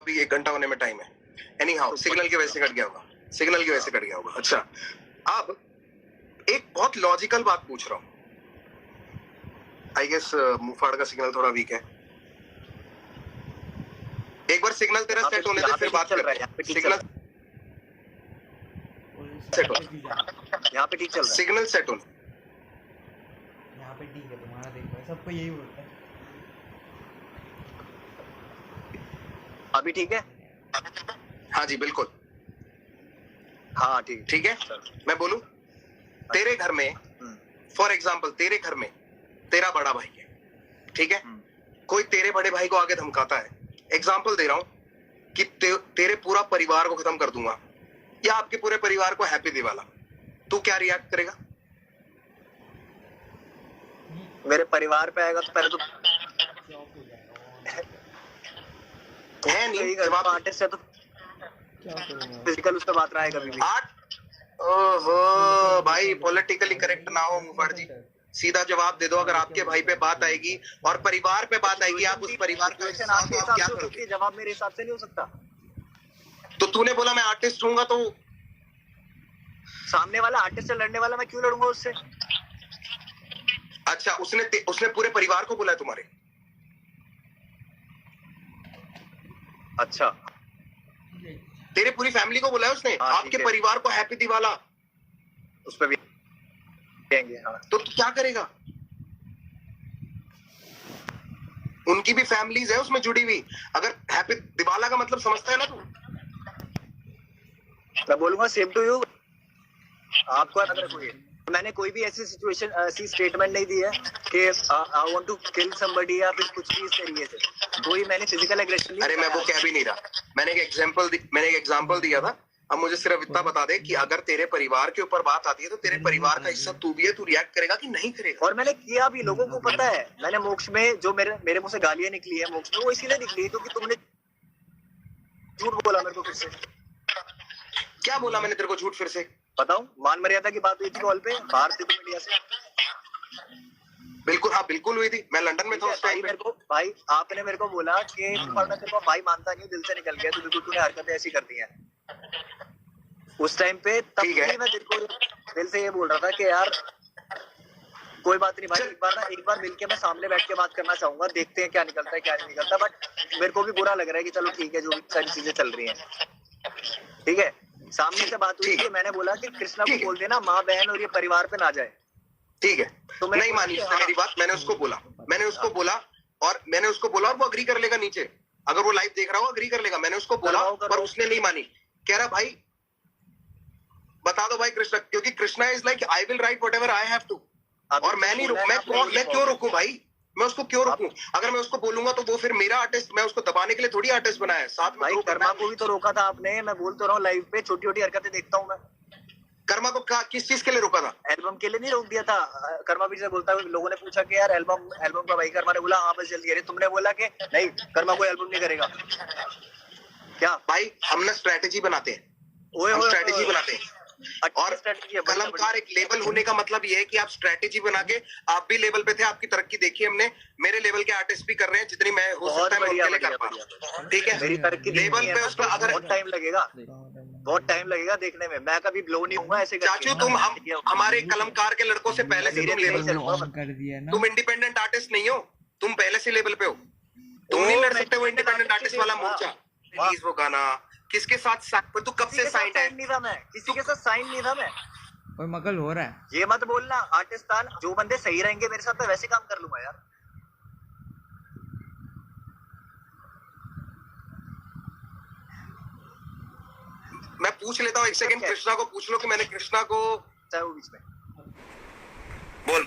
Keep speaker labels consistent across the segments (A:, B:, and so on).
A: अभी 1 घंटा होने में टाइम है। एनी हाउ सिग्नल की वजह से कट गया होगा, सिग्नल की वजह से कट गया होगा। अच्छा, अब एक बहुत लॉजिकल बात पूछ रहा हूँ। आई गेस मुफाड़ का सिग्नल थोड़ा वीक है। एक बार सिग्नल तेरा सेट होने दे, फिर बात कर रहा है। सिग्नल सेट हो,
B: यहाँ पे ठीक चल रहा है।
A: सिग्नल सेट हो,
C: यहाँ पे ठीक है तुम्हारा। देखो सबको यही बोलता है।
B: अभी ठीक है?
A: हाँ जी बिल्कुल
B: हाँ ठीक
A: ठीक है। मैं बोलूं, तेरे घर में फॉर एग्जाम्पल, तेरे घर में तेरा बड़ा भाई है, ठीक है। कोई तेरे बड़े भाई को आगे धमकाता है, एग्जाम्पल दे रहा हूं कि तेरे पूरा परिवार को खत्म कर दूंगा या आपके पूरे परिवार को हैप्पी दिवाला, तू क्या रिएक्ट करेगा?
B: मेरे परिवार पे आएगा तो पहले तो
A: है नहीं
B: जवाब आर्टिस्ट है तो
C: क्या करूंगा?
B: फिजिकल उस पे बात रहा है कभी भी।
A: ओहो भाई, पॉलिटिकली करेक्ट ना हो मुफाड़ जी, सीधा जवाब दे दो। अगर आपके भाई पे बात आएगी और परिवार पे बात आएगी, आप उस परिवार को
B: आपके हिसाब से हो सकती है, जवाब मेरे हिसाब से नहीं हो सकता।
A: तो तूने बोला मैं आर्टिस्ट हूँगा, तो
B: सामने वाला आर्टिस्ट से लड़ने वाला, मैं क्यों लड़ूंगा उससे?
A: अच्छा, उसने पूरे परिवार को बोला है तुम्हारे?
B: अच्छा,
A: तेरे पूरी फैमिली को बोला है उसने?
B: हाँ,
A: आपके परिवार को हैप्पी दिवाला,
B: उस पे भी कहेंगे। हाँ,
A: तो तू क्या करेगा? उनकी भी फैमिलीज है उसमें जुड़ी हुई। अगर हैप्पी दिवाला का मतलब समझता है ना तू?
B: मैं बोलूंगा सेम टू यू। आपको याद रखो, ये मैंने कोई भी ऐसी सिचुएशन, ऐसी स्टेटमेंट नहीं दी है कि I want to kill somebody या फिर कुछ भी इस तरीके से। कोई मैंने फिजिकल एग्रेशन।
A: अरे मैं वो कह भी नहीं रहा, मैंने एक एग्जांपल दिया था। अब मुझे सिर्फ इतना बता दे कि अगर तेरे परिवार के ऊपर बात आती है तो तेरे परिवार का हिस्सा तू भी है, तू रिएक्ट करेगा कि नहीं करेगा?
B: और मैंने किया भी, लोगों को पता है। मैंने मोक्ष में जो मेरे मुंह से गालियां निकली है मोक्ष में, वो इसीलिए निकली है क्योंकि तुमने झूठ बोला मेरे को। फिर से
A: क्या बोला मैंने तेरे को झूठ? फिर से
B: बताऊं? मान मर्यादा की बात हुई थी कॉल पे बाहर से, मीडिया से।
A: बिल्कुल, हाँ बिल्कुल हुई थी। मैं लंदन में था उस टाइम पे।
B: भाई आपने मेरे को बोला कि मैं तेरे को भाई मानता नहीं, दिल से निकल गया, तो बिल्कुल तूने हरकतें ऐसी कर दी हैं उस टाइम पे। तब भी मैं तेरे को दिल से ये बोल रहा था कि यार कोई बात नहीं भाई, एक बार मिलके मैं सामने बैठ के बात करना चाहूंगा, देखते हैं क्या निकलता है क्या नहीं निकलता। बट मेरे को भी बुरा लग रहा है कि चलो ठीक है, जो भी सारी चीजें चल रही हैं ठीक है। सामने से बात हुई कि मैंने बोला कि कृष्णा को बोल देना माँ बहन और ये परिवार पे ना जाए,
A: ठीक है। तो नहीं मानी उसने मेरी बात। मैंने उसको बोला और वो अग्री कर लेगा नीचे, अगर वो लाइव देख रहा हो अग्री कर लेगा। मैंने उसको बोला पर उसने नहीं मानी। कह रहा भाई बता दो भाई कृष्णा, क्योंकि Krishna is like I will write whatever I have to. और मैं नहीं रुक, मैं क्यों रुकूं भाई? मैं उसको क्यों रोकूं? अगर मैं उसको बोलूंगा तो वो फिर मेरा आर्टिस्ट, मैं उसको दबाने के लिए थोड़ी आर्टिस्ट बनाया है। साथ में
B: भाई कर्मा को भी तो रोका था आपने। मैं बोल तो रहा हूँ, लाइव पे छोटी छोटी हरकतें देखता हूँ मैं।
A: कर्मा को किस चीज के लिए रोका था?
B: एल्बम के लिए नहीं रोक दिया था। कर्मा भी से बोलता है, लोगों ने पूछा कि यार एल्बम का भाई, कर्मा ने बोला हाँ बस जल्दी। अरे तुमने बोला कि नहीं कर्मा कोई एल्बम नहीं करेगा क्या?
A: भाई हम ना स्ट्रेटेजी बनाते हैं, हम स्ट्रेटेजी बनाते हैं। और कलमकार एक लेवल होने का मतलब ये है कि आप स्ट्रेटेजी बना के, आप भी लेवल पे थे, आपकी तरक्की देखी हमने। मेरे लेवल के आर्टिस्ट भी कर रहे हैं, जितनी मैं हो सकता है मैं उनके लिए कर पा रहा हूं, ठीक है।
B: मेरी तरक्की
A: लेवल पे उसका अगर
B: बहुत टाइम लगेगा देखने में। मैं कभी ब्लो नहीं हुआ ऐसे।
A: चाचू तुम हमारे कलमकार के लड़कों से पहले से तुम लेवल
C: कर दिया ना।
A: तुम इंडिपेंडेंट आर्टिस्ट नहीं हो, तुम पहले से लेवल पे हो। तुम नहीं लड़ सकते वो इंडिपेंडेंट आर्टिस्ट वाला मोर्चा। रिलीज वो गाना किसके साथ? पर तू कब से साइन है?
B: नहीं था मैं, किसी के साथ साइन नहीं था मैं।
C: कोई मगल हो रहा है।
B: ये मत बोलना। आर्टिस्ट था, जो बंदे सही रहेंगे मेरे साथ, मैं वैसे काम कर लूंगा यार।
A: मैं पूछ लेता हूँ, एक सेकंड कृष्णा को पूछ लो कि मैंने कृष्णा को
B: चाहे वो बीच में
A: बोल।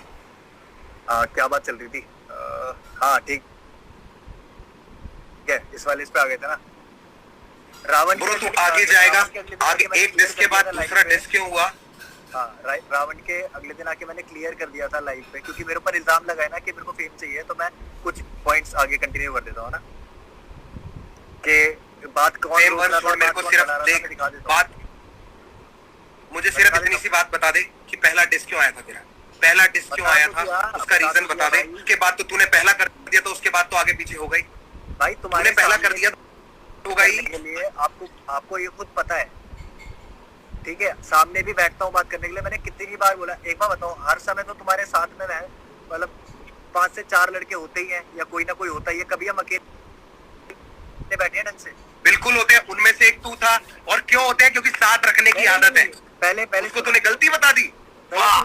B: क्या बात चल रही थी? हाँ ठीक है, इस वाले इस पे आ गए थे ना। रावण
A: ब्रो तू आगे जाएगा, आगे एक डिस्क के बाद दूसरा डिस्क क्यों हुआ?
B: हाँ, रावण के अगले दिन आके मैंने क्लियर कर दिया था लाइव पे, क्योंकि मेरे ऊपर इल्जाम लगाया ना कि मेरे को फेम चाहिए, तो मैं कुछ पॉइंट्स आगे कंटिन्यू कर देता हूँ ना कि बात कौन
A: मेरे को सिर्फ देख बात, मुझे सिर्फ इतनी सी बात बता दे कि पहला डिस्क क्यों आया था तेरा? पहला डिस्क क्यों आया था उसका रीजन बता दे। उसके बाद तो तूने पहला कर दिया, तो उसके बाद तो आगे पीछे हो गई।
B: भाई
A: तुमने पहला कर दिया गई
B: के लिए आपको ये खुद पता है, ठीक है। सामने भी बैठता हूँ बात करने के लिए, मैंने कितनी बार बोला। एक बार बताओ, हर समय तो तुम्हारे साथ में मैं मतलब 5 से 4 लड़के होते ही हैं या कोई ना कोई होता ही है, कभी हम अकेले बैठे हैं ढंग से?
A: बिल्कुल होते हैं, उनमें से एक तू था। और क्यों होते हैं? क्योंकि साथ रखने की आदत है।
B: पहले
A: उसको तूने गलती बता दी। वाह,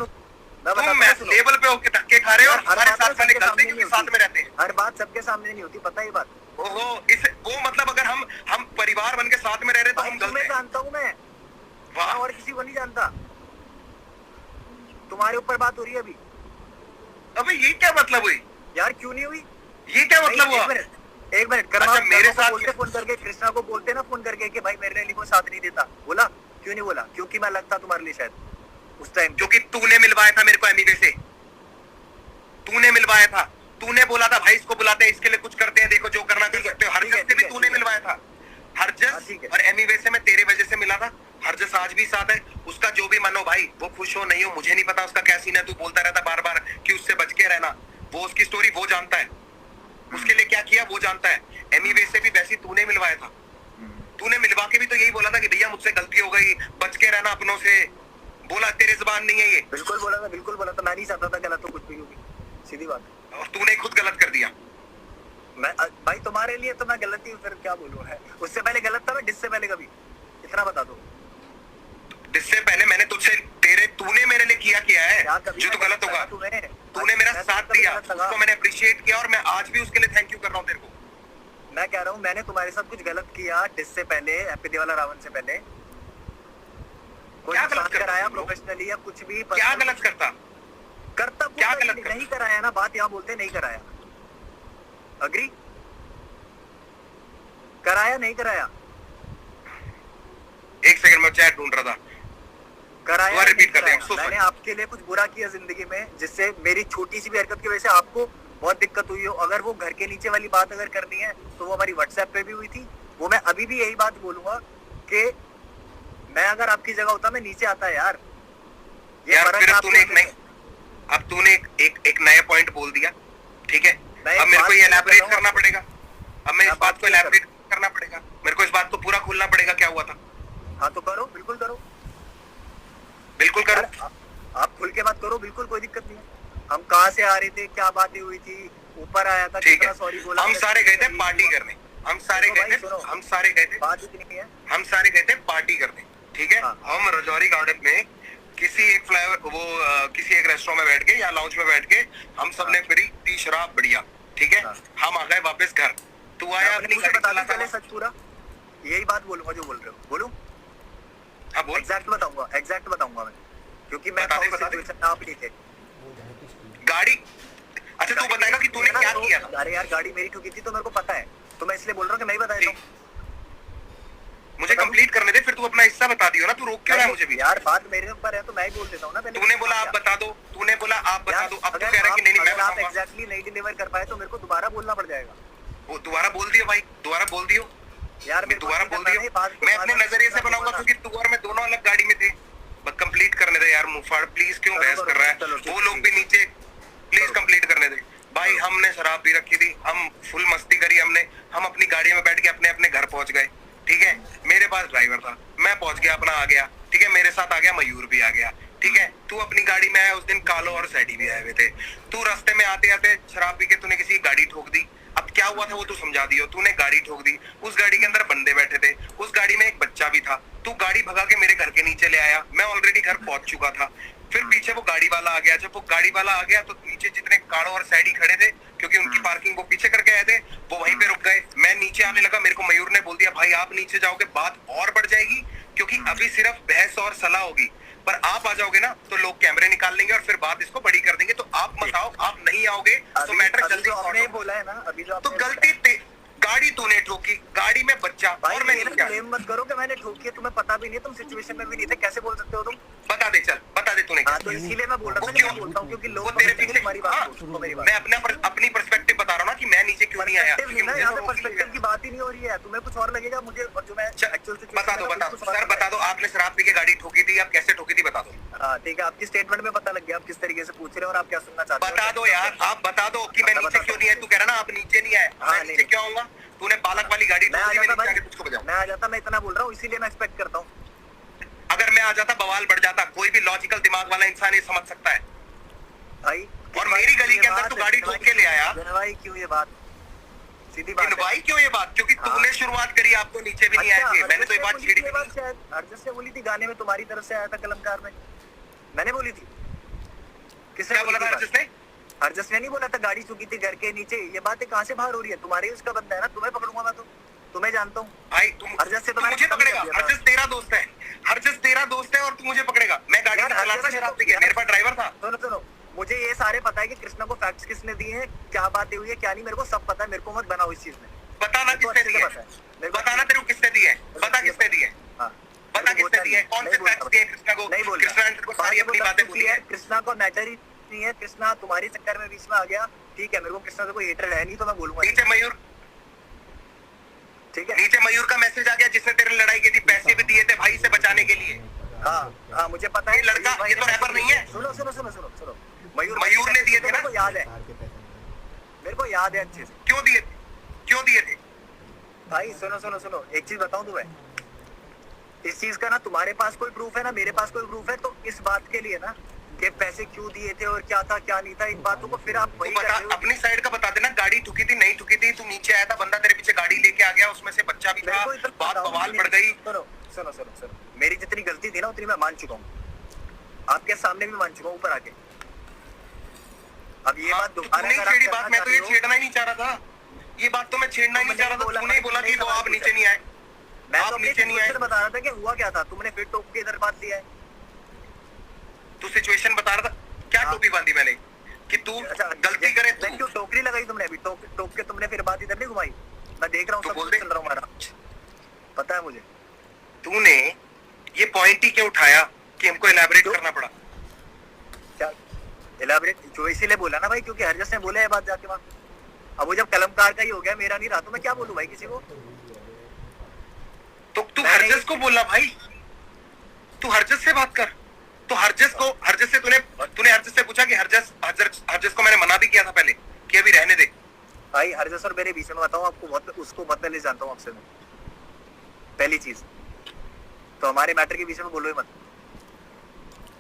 A: तुम लेवल पे होके धक्के खा रहे हो और हमारे साथ वाले गलती क्योंकि साथ में रहते हैं।
B: हर बात सबके सामने नहीं होती, पता ही बात।
A: ओहो, इस वो मतलब अगर हम परिवार बन के साथ में रह रहे तो हम गलत
B: तुम्हें
A: हैं।
B: जानता हूँ मैं,
A: वाह,
B: और किसी को नहीं जानता। तुम्हारे ऊपर बात हो रही है अभी।
A: अबे ये क्या मतलब हुई
B: यार? क्यों नहीं हुई?
A: ये क्या मतलब हुआ?
B: एक मिनट
A: अच्छा, मेरे साथ
B: बोलते, फोन करके कृष्णा को बोलते ना, फोन करके कि भाई मेरे लिए कोई साथ नहीं देता। बोला क्यों नहीं बोला? क्योंकि मैं लगता तुम्हारे लिए शायद उस टाइम।
A: क्योंकि तूने मिलवाया था मेरे को एमिवे से, तूने मिलवाया था। तूने बोला था भाई इसको बुलाते हैं, इसके लिए कुछ करते हैं, देखो जो करना कर सकते हो। हरजस से भी तूने मिलवाया था। हरजस और एमिवे से मैं तेरे वजह से मिला था। हरजस आज भी साथ है। उसका जो भी मन हो भाई, वो खुश हो नहीं हो मुझे नहीं पता, उसका क्या सीन है। तू बोलता रहता बार बार कि उससे बच के रहना, वो उसकी स्टोरी वो जानता है, उसके लिए क्या किया वो जानता है। एमिवे से भी वैसे तूने मिलवाया था। तूने मिलवा के भी तो यही बोला था कि भैया मुझसे गलती हो गई, बच के रहना अपनों से। बोला तेरे जुबान नहीं है ये।
B: बिल्कुल बोला था, बिल्कुल बोला था। मैं नहीं चाहता था गलत हो कुछ भी होगी, सीधी बात।
A: और तूने खुद गलत कर दिया।
B: मैं भाई तुम्हारे लिए तो मैं गलत ही हूँ, फिर क्या बोलूं है। उससे पहले गलत था मैं, जिससे पहले कभी? इतना बता दो।
A: जिससे पहले मैंने तुझसे तूने मेरे लिए किया है जो तू गलत होगा। तूने मेरा साथ दिया, उसको मैंने अप्रिशिएट किया और मैं आज भी उसके लिए थैंक यू कर रहा हूँ तेरे को।
B: मैं कह रहा हूँ मैंने तुम्हारे साथ कुछ गलत किया जिससे पहले, हैप्पी दिवाला रावण से पहले? कोई गलत कराया प्रोफेशनली या कुछ भी?
A: क्या गलत करता?
B: क्या गलत नहीं कराया ना, बात यहाँ बोलते नहीं कराया। अग्री? कराया नहीं कराया?
A: एक सेकंड में चैट ढूंढ रहा था।
B: कराया
A: रिपीट कर दे।
B: मैंने आपके लिए कुछ बुरा किया जिंदगी में, जिससे मेरी छोटी सी भी हरकत की वजह से आपको बहुत दिक्कत हुई हो। अगर वो घर के नीचे वाली बात अगर करनी है तो वो हमारी व्हाट्सएप पे भी हुई थी। वो मैं अभी भी यही बात बोलूंगा कि मैं अगर आपकी जगह होता मैं नीचे आता यार।
A: यार फिर अब तूने एक नया पॉइंट बोल दिया, ठीक है। अब मेरे को ये एलैबोरेट करना पड़ेगा। अब मैं इस बात को एलैबोरेट करना पड़ेगा, मेरे को इस बात को पूरा खोलना पड़ेगा क्या हुआ था।
B: हाँ तो करो, बिल्कुल करो,
A: बिल्कुल करो।
B: आप खुल के बात करो, बिल्कुल कोई दिक्कत नहीं है। हम कहाँ से आ रहे थे, क्या बातें हुई थी, ऊपर आया था, कितना सॉरी बोला।
A: हम सारे गए थे पार्टी करने, हम सारे गए थे
B: बात इतनी है,
A: हम सारे गए थे पार्टी करने, ठीक है। हम रजौरी गार्डन में किसी एक फ्लावर वो किसी एक रेस्टोरेंट में बैठ के या लाउंज में बैठ के हम सब ने फ्री टी शराब बढ़िया, ठीक है। हम आ गए वापस घर। तू आया अपनी गाड़ी चलाता है।
B: सच पूरा यही बात बोलूंगा जो बोल रहे हो। बोलूं?
A: हाँ बोल।
B: एग्जैक्ट बताऊंगा मैं, क्योंकि मैं आप नहीं थे
A: गाड़ी। अच्छा तू बताएगा कि तूने क्या किया था?
B: अरे यार गाड़ी मेरी ठुकी थी तो मेरे को पता है, तो मैं इसलिए बोल रहा हूँ कि मैं ही बताया।
A: मुझे कंप्लीट करने दे, फिर तू अपना हिस्सा बता दियो ना। तू रोक क्यों रहा है मुझे भी?
B: यार बात मेरे ऊपर है तो मैं ही बोल देता हूँ ना। पहले
A: तूने बोला आप बता दो, तूने बोला आप बता दो। अब तू कह रहा है कि नहीं मैं
B: आप एग्जैक्टली नहीं डिलीवर कर पाए तो मेरे को दोबारा बोलना पड़ जाएगा।
A: वो दोबारा बोल दियो भाई, दोबारा बोल दियो
B: यार।
A: मैं दोबारा बोल दियो। मैं अपने नजरिए से बनाऊंगा क्योंकि तू और मैं दोनों अलग गाड़ी में थे। बस कंप्लीट करने दे यार मुफाड़, प्लीज क्यों बहस कर रहा है? वो लोग भी नीचे, प्लीज कंप्लीट करने दे भाई। हमने शराब पी रखी थी, हम फुल मस्ती करी हमने। हम अपनी गाड़ी में बैठ के अपने अपने घर पहुंच गए, ठीक है। मेरे पास ड्राइवर था, मैं पहुंच गया, अपना आ गया, ठीक है। मेरे साथ आ गया मयूर भी आ गया, ठीक है। तू अपनी गाड़ी में आया, उस दिन कालो और सैडी भी आए हुए थे। तू रास्ते में आते आते शराब पी के तूने किसी की गाड़ी ठोक दी। अब क्या हुआ था वो तू समझा दियो। तूने गाड़ी ठोक दी, उस गाड़ी के अंदर बंदे बैठे थे, उस गाड़ी में एक बच्चा भी था। तू गाड़ी भगा के मेरे घर के नीचे ले आया, मैं ऑलरेडी घर पहुंच चुका था। फिर पीछे वो गाड़ी वाला आ गया। जब वो गाड़ी वाला आ गया तो नीचे जितने काड़ो और सैडी खड़े थे, क्योंकि उनकी पार्किंग वो पीछे करके आए थे, वो वहीं पे रुक गए। मैं नीचे आने लगा, मेरे को मयूर ने बोल दिया भाई आप नीचे जाओगे बात और बढ़ जाएगी, क्योंकि अभी सिर्फ बहस और सलाह होगी, पर आप आ जाओगे ना तो लोग कैमरे निकाल लेंगे और फिर बात इसको बड़ी कर देंगे। तो आप मत आओ, आप नहीं आओगे तो मैटर जल्दी
B: आपने बोला है ना अभी जो
A: तो गलती गाड़ी तूने ठोकी, गाड़ी में बच्चा और मैं नहीं।
B: क्लेम मत करो कि मैंने ठोकी है, तुम्हें पता भी नहीं, तुम सिचुएशन में भी नहीं थे, कैसे बोल सकते हो तुम?
A: बता दे, चल बता दे तूने।
B: तो इसीलिए मैं बोल रहा था, मैं बोलता हूं क्योंकि लोग
A: तेरे पीछे
B: हमारी बात सुनो, मेरी बात।
A: मैं अपनी पर्सपेक्टिव बता रहा हूं ना कि मैं नीचे क्यों नहीं आया।
B: यहाँ पे पर्सपेक्टिव की बात ही नहीं हो रही है, तुम्हें कुछ और लगेगा, मुझे और जो मैं एक्चुअल
A: बता दो सर, बता दो आपने शराब पी के गाड़ी ठोकी थी, आप कैसे ठोकी थी बता दो।
B: हाँ ठीक है, आपकी स्टेटमेंट में पता लग गया आप किस तरीके से पूछ रहे हो और आप क्या सुनना चाहते हो।
A: बता दो यार, आप बता दो कि मैं नीचे क्यों नहीं आया। तू कह रहा ना आप नीचे नहीं आए, मैं नीचे क्यों आऊंगा? तूने बालक वाली गाड़ी ठोकी, मैं नीचे आके
B: जाता, मैं इतना बोल रहा हूँ, इसीलिए मैं एक्सपेक्ट करता हूँ।
A: अगर मैं आ जाता बवाल बढ़ जाता, कोई भी लॉजिकल दिमाग वाला इंसान ये समझ सकता है
B: भाई।
A: और मेरी गली के अंदर तू गाड़ी ठोक के ले आया।
B: भाई क्यों ये बात, सीधी बात है
A: भाई क्यों ये बात, क्योंकि तूने शुरुआत करी, आप तो नीचे भी नहीं आए थे। मैंने तो ये बात छेड़ी थी,
B: शायद हरजस से बोली थी गाने में, तुम्हारी तरफ से आया था कलमकार में, मैंने बोली थी। किसने बोला था? हरजस ने? हरजस ने नहीं बोला था गाड़ी चुकी थी घर के नीचे। ये बात कहाँ से बाहर हो रही है? तुम्हारे उसका बंदा है ना, तुम्हें पकड़ूंगा मैं, तो तुम्हें जानता हूँ
A: भाई। तुम
B: हरजस से तो
A: मुझे पकड़ेगा? हरजस तेरा दोस्त है, हरजस तेरा दोस्त है और तू मुझे पकड़ेगा? मैं गाड़ी चला था शराब पी के, मेरे पास ड्राइवर था।
B: सुनो सुनो, मुझे ये सारे पता है कि कृष्णा को फैक्ट्स किसने दिए हैं, क्या बातें हुई है क्या नहीं, मेरे को सब पता है। मेरे को मत बनाओ इस चीज में।
A: बताना किसने दिए, बताना तेरे को किसने दिए, बता किसने दिए, बता किसने दिए, कौन से फैक्ट्स दिए कृष्णा को?
B: नहीं बोल,
A: कृष्णा ने तेरे को सारी अपनी बातें बोली है।
B: कृष्णा को मैटर ही नहीं है, कृष्णा तुम्हारे चक्कर में बीच में आ गया, ठीक है। मेरे को कृष्णा से कोई हेटर है नहीं, तो मैं बोलूंगा।
A: नीचे मयूर,
B: ठीक है,
A: नीचे मयूर का मैसेज आ गया जिसने तेरे लड़ाई की थी, पैसे भी दिए थे भाई से बचाने के लिए।
B: हाँ मुझे पता है।
A: ये लड़का, ये तो रैपर नहीं है।
B: सुनो सुनो सुनो सुनो सुनो,
A: मयूर ने दिए थे ना,
B: मेरे को याद है, मेरे को याद है अच्छे से।
A: क्यों दिए, क्यों दिए थे
B: भाई? सुनो सुनो सुनो, एक चीज बताऊं तुम्हें, इस चीज का ना तुम्हारे पास कोई प्रूफ है ना मेरे पास कोई प्रूफ है, तो इस बात के लिए ना कि पैसे क्यों दिए थे और क्या था क्या नहीं था, इन बातों को फिर आप वही
A: बता, अपनी साइड का बता देना। गाड़ी ठुकी थी नहीं ठुकी थी, तू नीचे आया था, बंदा तेरे पीछे गाड़ी लेके आ गया, उसमें से बच्चा भी था, बात बवाल बढ़ गई।
B: सुनो सुनो सुनो सुनो, मेरी जितनी गलती थी ना उतनी मैं मान चुका हूँ, आपके सामने भी मान चुका हूँ ऊपर आके। अब ये बात दोबारा
A: छेड़ी बात, मैं तो ये छेड़ना ही नहीं चाह रहा था, ये बात तो मैं छेड़ना ही नहीं चाह रहा था। तूने बोला कि वो आप नीचे नहीं आए,
B: मैं तो नीचे नहीं आए, बता रहा था कि हुआ क्या था, तुमने फिर टोक के इधर बात लिया है।
A: तू सिचुएशन बता रहा था, क्या टोपी बांधी मैंने कि तू गलती करे? तू
B: क्यों टोकरी लगाई तुमने अभी? टोक के तुमने फिर बात इधर नहीं घुमाई, मैं देख रहा हूँ सब चल रहा हूँ हमारा, पता है मुझे।
A: तूने ये पॉइंट ही क्यों उठाया कि हमको इलैबोरेट करना पड़ा?
B: क्या इलैबोरेट? जो इसीलिए बोला ना भाई, क्योंकि हरजस ने बोला है बात जाके वहाँ। अब वो जब कलमकार का ही हो गया, मेरा नहीं रहा, तो मैं क्या बोलूं भाई किसी को?
A: तो तू हरजस को बोला भाई, तू हरजस से बात कर। तो हरजस से तूने हरजस से पूछा कि हरजस को मैंने मना भी किया था पहले कि अभी रहने दे।
B: भाई हरजस और मेरे बीच में बताऊं आपको, बहुत उसको बहुत पहले जानता हूं आपसे मैं, पहली चीज तो हमारे मैटर के बीच में बोलो ही मत।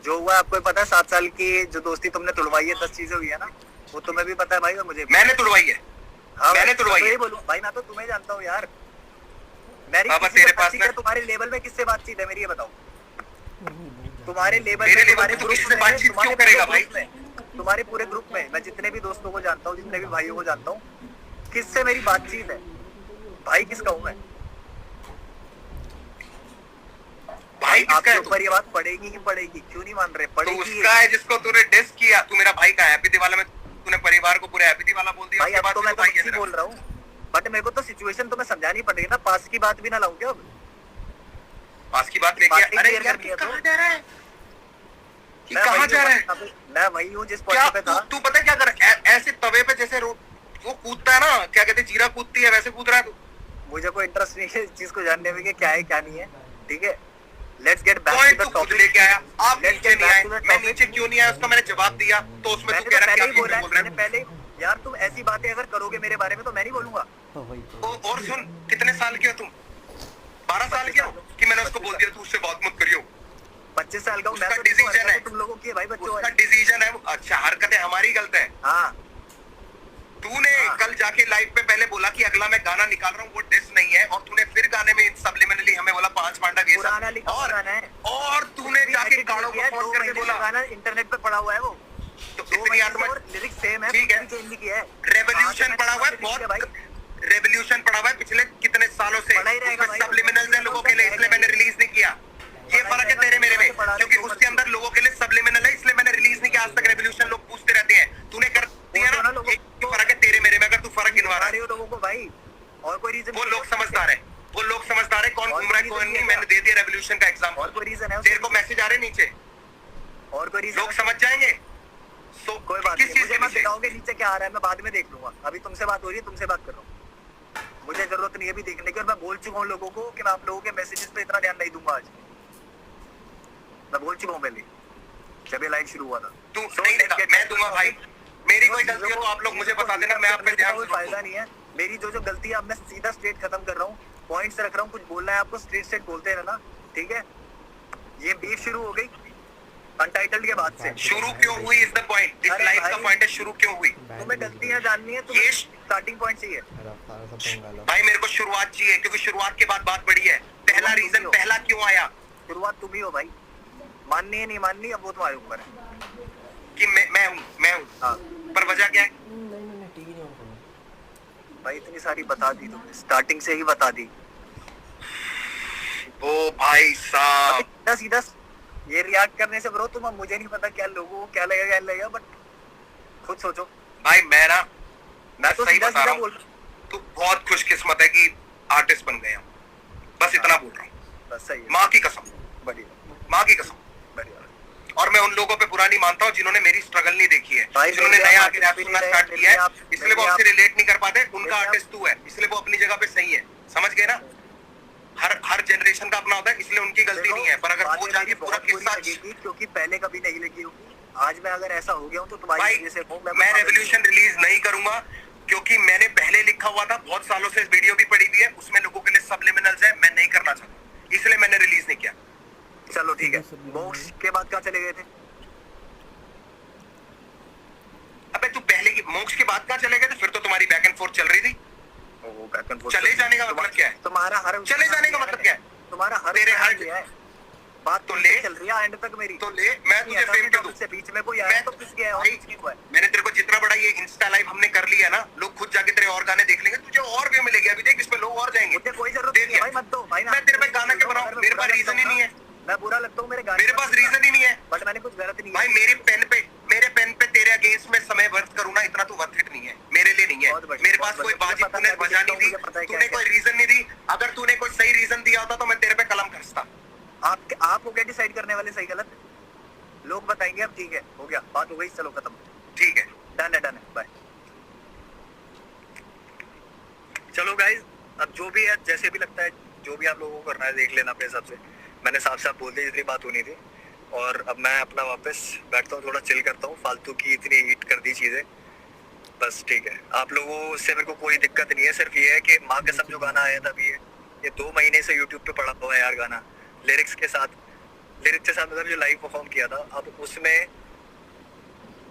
B: जो हुआ आपको पता है, 7 साल की जो दोस्ती तुमने तोड़वाई है, 10 चीजें हुई है ना, वो तुम्हें भी पता है भाई और मुझे भी।
A: मैंने तोड़वाई है।
B: हाँ,
A: मैंने तोड़वाई है
B: बोलूं भाई, मैं तो तुम्हें जानता हूँ यार। मेरी
A: तेरे पास में
B: तुम्हारे लेवल में किससे बातचीत है मेरी, ये बताओ। तुम्हारे लेवल
A: मेरे लेवल पे किससे बातचीत क्यों करेगा भाई?
B: तुम्हारे पूरे ग्रुप में मैं जितने भी दोस्तों को जानता हूँ, जितने भी भाइयों को जानता हूँ, किससे मेरी बातचीत है? भाई किसका हूँ मैं?
A: भाई
B: आपके ऊपर ये बात पड़ेगी ही पड़ेगी, क्यों नहीं मान रहे? पड़ेगी।
A: तो उसका है जिसको तूने डिस किया, तू मेरा भाई का हैप्पी दिवाला में तूने परिवार को पूरे हैप्पी दिवाला बोल दिया।
B: भाई अब तो मैं तो सच्ची बोल रहा हूँ, बट मेरे को तो सिचुएशन तो मैं समझानी पड़ेगी ना, पास की बात भी ना लाऊं क्या?
A: पास की बात लेके अरे यार कहाँ जा रहा है, कहाँ जा रहा है?
B: मैं वही हूँ जिस पॉइंट पे था।
A: तू पता क्या कर, ऐसे तवे पे जैसे वो कूदता है ना, क्या कहते हैं जीरा कूदती है, वैसे कूद रहा है तू।
B: मुझे कोई इंटरेस्ट नहीं है इस चीज को जानने में कि क्या है क्या नहीं है, ठीक है। Let's get back to the topic.
A: लेके आया आप नीचे नहीं आए, मैं नीचे क्यों नहीं आया उसका मैंने जवाब दिया, तो उसमें तू कह रहा है क्या बोल रहा है?
B: पहले यार तुम ऐसी बातें अगर करोगे मेरे बारे में तो मैं नहीं बोलूंगा।
A: और सुन, कितने साल के हो तुम? 12 साल के हो कि मैंने उसको बोल दिया तू उससे बात मत करियो?
B: 25 साल का हूं मैं, तो
A: डिसीजन है
B: तुम लोगों की है भाई, बच्चों
A: का डिसीजन है। अच्छा, हरकतें हमारी गलत है।
B: हाँ,
A: तूने कल जाके लाइव पे पहले बोला कि अगला मैं गाना निकाल रहा हूँ वो डिस नहीं है, और तूने फिर गाने में सब्लिमिनली हमें बोला 5 पांडा ये सब, और तूने जाके गानों को फोन करके बोला
B: गाना इंटरनेट पे पड़ा हुआ है वो,
A: तो इतनी
B: लिरिक्स सेम है,
A: ठीक है,
B: चेंज किया है।
A: रेवोल्यूशन पड़ा हुआ है, बहुत रेवोल्यूशन पड़ा हुआ है पिछले कितने सालों से, उसमें सब्लिमिनल्स है लोगों के लिए, इसलिए मैंने रिलीज नहीं किया। ये फर्क है तेरे मेरे में, क्योंकि उसके अंदर लोगों के लिए सब्लिमिनल है, इसलिए मैंने रिलीज नहीं किया। आज तक रेवोल्यूशन लोग पूछते रहते हैं, तूने कर दिया ना, ये फर्क है तेरे मेरे में। अगर तू फर्क गिनवा रहा है
B: लोगों को भाई, और कोई रीजन,
A: वो लोग समझदार है, वो लोग समझदार है, कौन घूम रहा है कौन नहीं, मैंने दे दिया रेवोल्यूशन का एग्जांपल।
B: और कोई रीजन है?
A: तेरे को मैसेज आ रहे नीचे,
B: और कोई रीजन
A: लोग समझ जाएंगे। सो
B: कोई बात नहीं, मुझे मत बताओगे नीचे क्या आ रहा है, मैं बाद में देख लूंगा। अभी तुमसे बात हो रही है, तुमसे बात कर रहा हूँ, मुझे जरूरत नहीं है भी देखने की। और मैं बोल चुका हूँ लोगों को कि मैं आप लोगों के मैसेजेस पे इतना ध्यान नहीं दूंगा। आज मैं बोल चुका हूँ पहले, जब ये लाइव शुरू हुआ था।
A: तू नहीं देगा, मैं दूंगा भाई। मेरी कोई गलती हो तो आप लोग मुझे बता देना, मैं आप पे ध्यान
B: कोई फायदा नहीं है। मेरी जो गलती है अब मैं सीधा स्ट्रेट खत्म कर रहा हूँ। पॉइंट्स रख रहा हूँ, कुछ बोलना है आपको स्ट्रेट स्ट्रेट बोलते रहना, ठीक है? ये बीफ शुरू हो गई अनटाइटल्ड के बाद से।
A: शुरू क्यों हुई इज द पॉइंट, इस लाइफ का पॉइंट है शुरू क्यों हुई।
B: तुम्हें गलतियां जाननी है, तुम्हें स्टार्टिंग पॉइंट चाहिए
A: भाई मेरे को शुरुआत चाहिए, क्योंकि शुरुआत के बाद बात बड़ी है। पहला रीजन, पहला क्यों आया,
B: शुरुआत तुम ही हो भाई, माननी है नहीं माननी अब वो तुम्हारे ऊपर है
A: कि मैं हूँ
B: हाँ।
A: पर वजह क्या है
C: नहीं टीवी नहीं ऑन करो
B: भाई, इतनी सारी बता दी तुमने, स्टार्टिंग से ही बता दी।
A: ओ भाई साहब,
B: सीधा सीधा ये रिएक्ट करने से ब्रो, तुम, अब मुझे नहीं पता क्या लोगों को क्या लगेगा बट खुद सोचो
A: भाई मैं
B: तो
A: सही
B: सीधा
A: बता रहा
B: सीधा
A: हूँ,
B: बोल
A: तू बहुत खुशकिस्मत है कि आर्टिस्ट बन गए हम, बस इतना बोल रहा हूँ।
B: बस सही है,
A: माँ की कसम,
B: बढ़िया
A: माँ की कसम।
B: बढ़िया।
A: और मैं उन लोगों पे बुरा नहीं मानता हूँ जिन्होंने मेरी स्ट्रगल नहीं देखी है,
B: भाई
A: जिन्होंने
B: मेरे
A: नया
B: आप
A: आके रैप
B: भी
A: सुनना
B: नहीं
A: स्टार्ट
B: रहे,
A: किया है,
B: मेरे आप-
A: इसलिए वो
B: मेरे
A: आपसे
B: आप-
A: रिलेट नहीं कर पाते। उनका
B: मेरे आप-
A: आर्टिस्ट तू है, इसलिए वो अपनी जगह पे सही है, समझ गए ना। हर जनरेशन का अपना होता है, इसलिए उनकी गलती नहीं है। पर अगर वो जाके पूरा किस्सा,
B: क्योंकि पहले कभी नहीं लगी होगी, आज मैं अगर ऐसा हो गया हूँ तो तुम्हारी
A: भाई
B: वजह से हूँ।
A: मैं रेवोल्यूशन रिलीज नहीं करूंगा, क्योंकि मैंने पहले लिखा हुआ था, बहुत सालों से वीडियो भी पड़ी हुई है, उसमें लोगों के लिए सबलिमिनल्स है, मैं नहीं करना चाहता, इसलिए मैंने रिलीज नहीं किया।
B: चलो ठीक है, मोक्ष के बाद कहाँ चले गए थे?
A: अबे तू पहले की मोक्ष के बाद कहाँ चले गए थे? फिर तो तुम्हारी बैक एंड फोर्थ चल रही थी। चले जाने का मतलब क्या है?
B: तुम्हारा हर
A: चले जाने का मतलब क्या है?
B: तुम्हारा हर
A: तेरे हर
B: है बात
A: तो
B: तो
A: ले
B: चल रही है एंड तक मेरी
A: तो ले, मैं तुझे फेम क्यों दूं?
B: से बीच में कोई आया तो किस गया और
A: भाई,
B: किसकी हुआ है?
A: मैंने तेरे को जितना बड़ा ये इंस्टा लाइव हमने कर लिया ना, लोग खुद जाके तेरे और गाने देख लेंगे, तुझे और व्यू मिलेगी। अभी देख इसमें लोग और जाएंगे।
B: मुझे कोई जरूरत नहीं है भाई, मत दो भाई ना।
A: मैं तेरे पे गाना क्यों बनाऊं? मेरे पास रीजन ही नहीं है।
B: मैं बुरा लगता हूँ मेरे गाने,
A: मेरे पास रीजन ही नहीं है।
B: बट मैंने कुछ गलत नहीं
A: भाई मेरे पेन पे तेरे अगेंस्ट में समय वर्थ करूँ ना, इतना तो वर्थ इट नहीं है, मेरे लिए नहीं है।
B: बहुत बढ़िया,
A: मेरे पास
B: बहुत
A: कोई
B: बढ़िया।
A: बाजी
B: मुझे पता
A: तूने
B: है,
A: बजा नहीं दी,
B: मुझे पता है
A: तूने
B: क्या
A: कोई
B: है।
A: रीजन नहीं दी। अगर तूने कोई सही रीजन दिया होता तो मैं तेरे पे कलम कसता।
B: आपको क्या डिसाइड करने वाले सही गलत? लोग बताएंगे। अब ठीक है, हो गया, बात हो गई, चलो खत्म।
A: ठीक है,
B: डन है बाय। चलो गाइस, अब जो भी है, जैसे भी लगता है, जो भी आप लोगों को करना है देख लेना अपने हिसाब से। मैंने साफ साफ बोल दिया, इतनी बात होनी थी। और अब मैं अपना वापस बैठता हूँ, थोड़ा चिल करता हूँ, फालतू की इतनी हीट कर दी चीज़ें, बस ठीक है। आप लोगों से मेरे को कोई दिक्कत नहीं है, सिर्फ ये है कि माँ कसम जो गाना आया था अभी, ये 2 महीने से यूट्यूब पे पड़ा हुआ है यार गाना, लिरिक्स के साथ मतलब जो लाइव परफॉर्म किया था। अब उसमें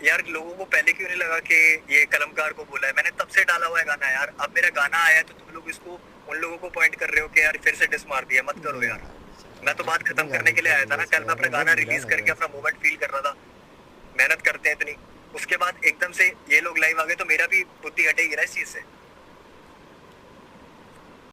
B: यार लोगों को पहले क्यों नहीं लगा कि ये कलमकार को बोला है? मैंने तब से डाला हुआ है गाना यार। अब मेरा गाना आया तो तुम लोग इसको उन लोगों को पॉइंट कर रहे हो कि यार फिर से डिस मार दिया। मत करो यार, मैं तो बात खत्म करने के लिए आया था ना। कल मैं अपना गाना रिलीज करके अपना मोमेंट फील कर रहा था। मेहनत करते हैं इतनी, उसके बाद एकदम से ये लोग लाइव आ गए तो मेरा भी बुद्धि हटेगी ना इस चीज से।